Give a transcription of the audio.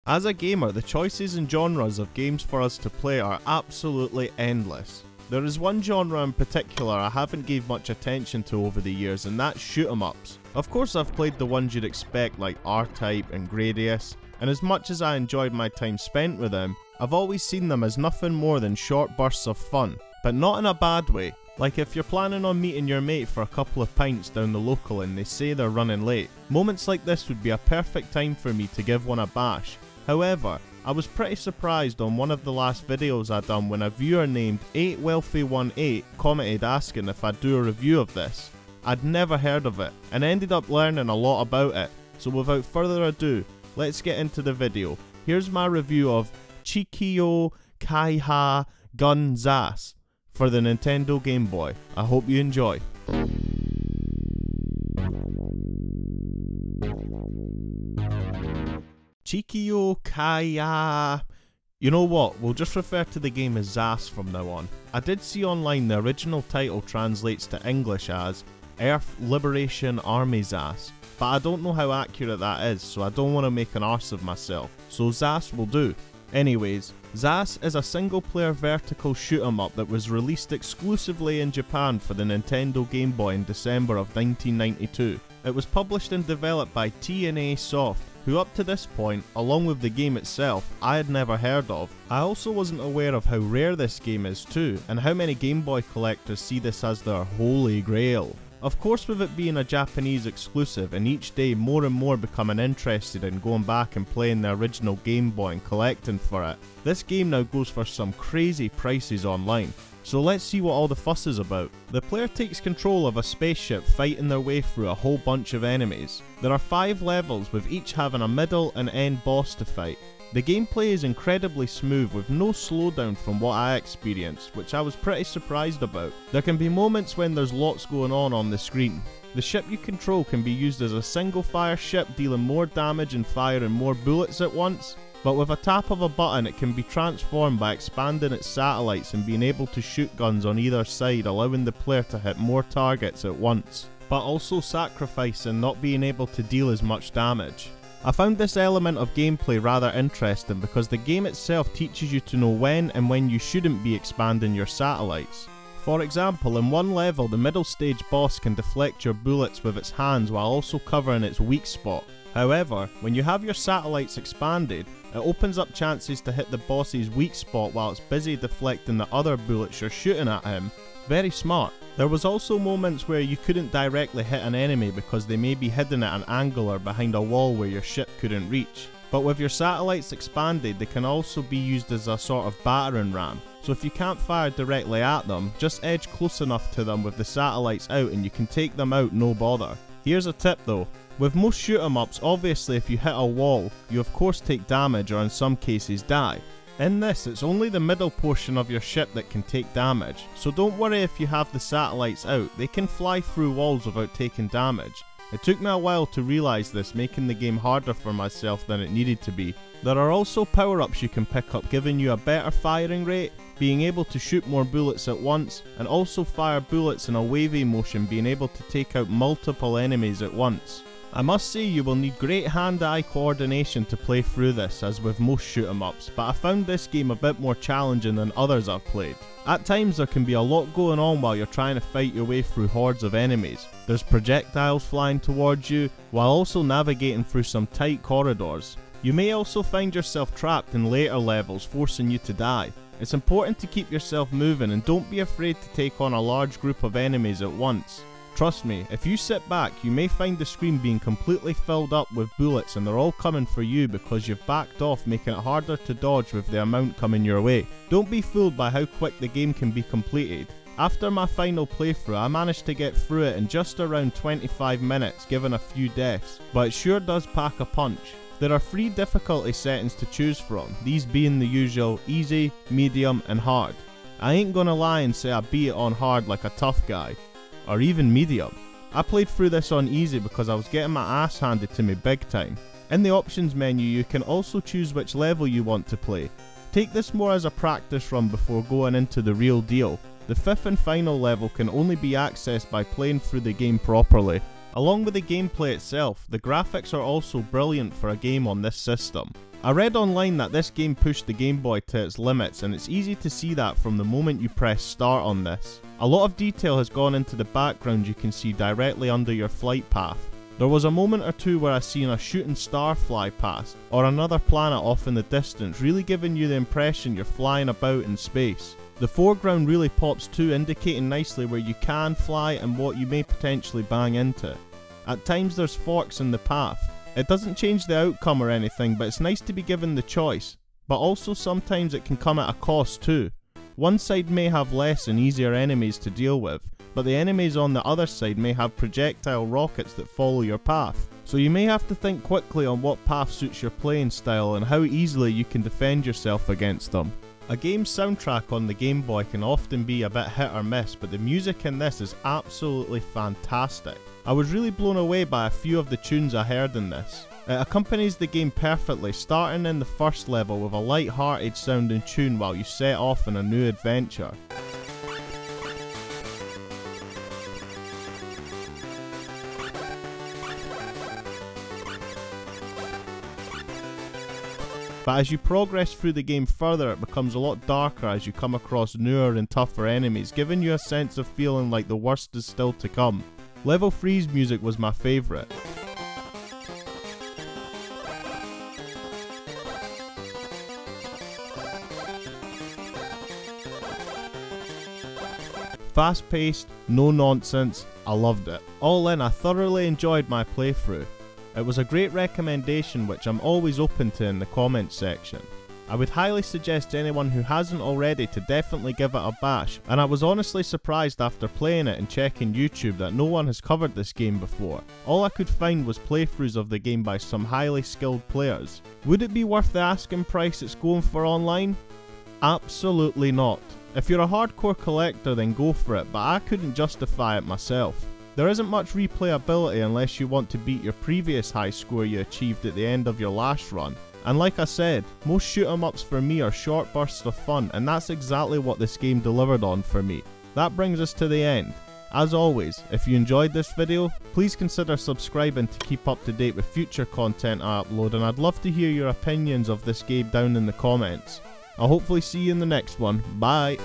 As a gamer, the choices and genres of games for us to play are absolutely endless. There is one genre in particular I haven't gave much attention to over the years, and that's shoot 'em ups. Of course I've played the ones you'd expect like R-Type and Gradius, and as much as I enjoyed my time spent with them, I've always seen them as nothing more than short bursts of fun, but not in a bad way. Like if you're planning on meeting your mate for a couple of pints down the local and they say they're running late, moments like this would be a perfect time for me to give one a bash. However, I was pretty surprised on one of the last videos I done when a viewer named 8wealthy18 commented asking if I'd do a review of this. I'd never heard of it and ended up learning a lot about it, so without further ado, let's get into the video. Here's my review of Chikyū Kaihō Gun ZAS for the Nintendo Game Boy. I hope you enjoy. Chikyū Kaihō. You know what, we'll just refer to the game as ZAS from now on. I did see online the original title translates to English as Earth Liberation Army ZAS, but I don't know how accurate that is, so I don't want to make an arse of myself, so ZAS will do. Anyways, ZAS is a single player vertical shoot 'em up that was released exclusively in Japan for the Nintendo Game Boy in December of 1992. It was published and developed by TNA Soft, who up to this point, along with the game itself, I had never heard of. I also wasn't aware of how rare this game is too, and how many Game Boy collectors see this as their holy grail. Of course, with it being a Japanese exclusive and each day more and more becoming interested in going back and playing the original Game Boy and collecting for it, this game now goes for some crazy prices online. So let's see what all the fuss is about. The player takes control of a spaceship fighting their way through a whole bunch of enemies. There are 5 levels with each having a middle and end boss to fight. The gameplay is incredibly smooth with no slowdown from what I experienced, which I was pretty surprised about. There can be moments when there's lots going on the screen. The ship you control can be used as a single fire ship, dealing more damage and firing more bullets at once. But with a tap of a button it can be transformed by expanding its satellites and being able to shoot guns on either side, allowing the player to hit more targets at once, but also sacrificing not being able to deal as much damage. I found this element of gameplay rather interesting because the game itself teaches you to know when and when you shouldn't be expanding your satellites. For example, in one level the middle stage boss can deflect your bullets with its hands while also covering its weak spot. However, when you have your satellites expanded, it opens up chances to hit the boss's weak spot while it's busy deflecting the other bullets you're shooting at him. Very smart. There was also moments where you couldn't directly hit an enemy because they may be hidden at an angle or behind a wall where your ship couldn't reach. But with your satellites expanded, they can also be used as a sort of battering ram. So if you can't fire directly at them, just edge close enough to them with the satellites out and you can take them out no bother. Here's a tip though. With most shoot 'em ups, obviously if you hit a wall, you of course take damage or in some cases die. In this, it's only the middle portion of your ship that can take damage, so don't worry if you have the satellites out, they can fly through walls without taking damage. It took me a while to realise this, making the game harder for myself than it needed to be. There are also power-ups you can pick up giving you a better firing rate, being able to shoot more bullets at once, and also fire bullets in a wavy motion, being able to take out multiple enemies at once. I must say you will need great hand-eye coordination to play through this, as with most shoot 'em ups, but I found this game a bit more challenging than others I've played. At times there can be a lot going on while you're trying to fight your way through hordes of enemies. There's projectiles flying towards you, while also navigating through some tight corridors. You may also find yourself trapped in later levels, forcing you to die. It's important to keep yourself moving and don't be afraid to take on a large group of enemies at once. Trust me, if you sit back, you may find the screen being completely filled up with bullets and they're all coming for you because you've backed off, making it harder to dodge with the amount coming your way. Don't be fooled by how quick the game can be completed. After my final playthrough, I managed to get through it in just around 25 minutes, given a few deaths, but it sure does pack a punch. There are 3 difficulty settings to choose from, these being the usual easy, medium and hard. I ain't gonna lie and say I beat it on hard like a tough guy. Or even medium. I played through this on easy because I was getting my ass handed to me big time. In the options menu you can also choose which level you want to play. Take this more as a practice run before going into the real deal. The 5th and final level can only be accessed by playing through the game properly. Along with the gameplay itself, the graphics are also brilliant for a game on this system. I read online that this game pushed the Game Boy to its limits, and it's easy to see that from the moment you press start on this. A lot of detail has gone into the background you can see directly under your flight path. There was a moment or two where I seen a shooting star fly past, or another planet off in the distance, really giving you the impression you're flying about in space. The foreground really pops too, indicating nicely where you can fly and what you may potentially bang into. At times there's forks in the path. It doesn't change the outcome or anything, but it's nice to be given the choice. But also sometimes it can come at a cost too. One side may have less and easier enemies to deal with, but the enemies on the other side may have projectile rockets that follow your path. So you may have to think quickly on what path suits your playing style and how easily you can defend yourself against them. A game's soundtrack on the Game Boy can often be a bit hit or miss, but the music in this is absolutely fantastic. I was really blown away by a few of the tunes I heard in this. It accompanies the game perfectly, starting in the first level with a light-hearted sounding tune while you set off on a new adventure. But as you progress through the game further, it becomes a lot darker as you come across newer and tougher enemies, giving you a sense of feeling like the worst is still to come. Level 3's music was my favourite. Fast paced, no nonsense, I loved it. All in, I thoroughly enjoyed my playthrough. It was a great recommendation which I'm always open to in the comments section. I would highly suggest to anyone who hasn't already to definitely give it a bash, and I was honestly surprised after playing it and checking YouTube that no one has covered this game before. All I could find was playthroughs of the game by some highly skilled players. Would it be worth the asking price it's going for online? Absolutely not. If you're a hardcore collector then go for it, but I couldn't justify it myself. There isn't much replayability unless you want to beat your previous high score you achieved at the end of your last run. And like I said, most shoot 'em ups for me are short bursts of fun, and that's exactly what this game delivered on for me. That brings us to the end. As always, if you enjoyed this video, please consider subscribing to keep up to date with future content I upload, and I'd love to hear your opinions of this game down in the comments. I'll hopefully see you in the next one. Bye!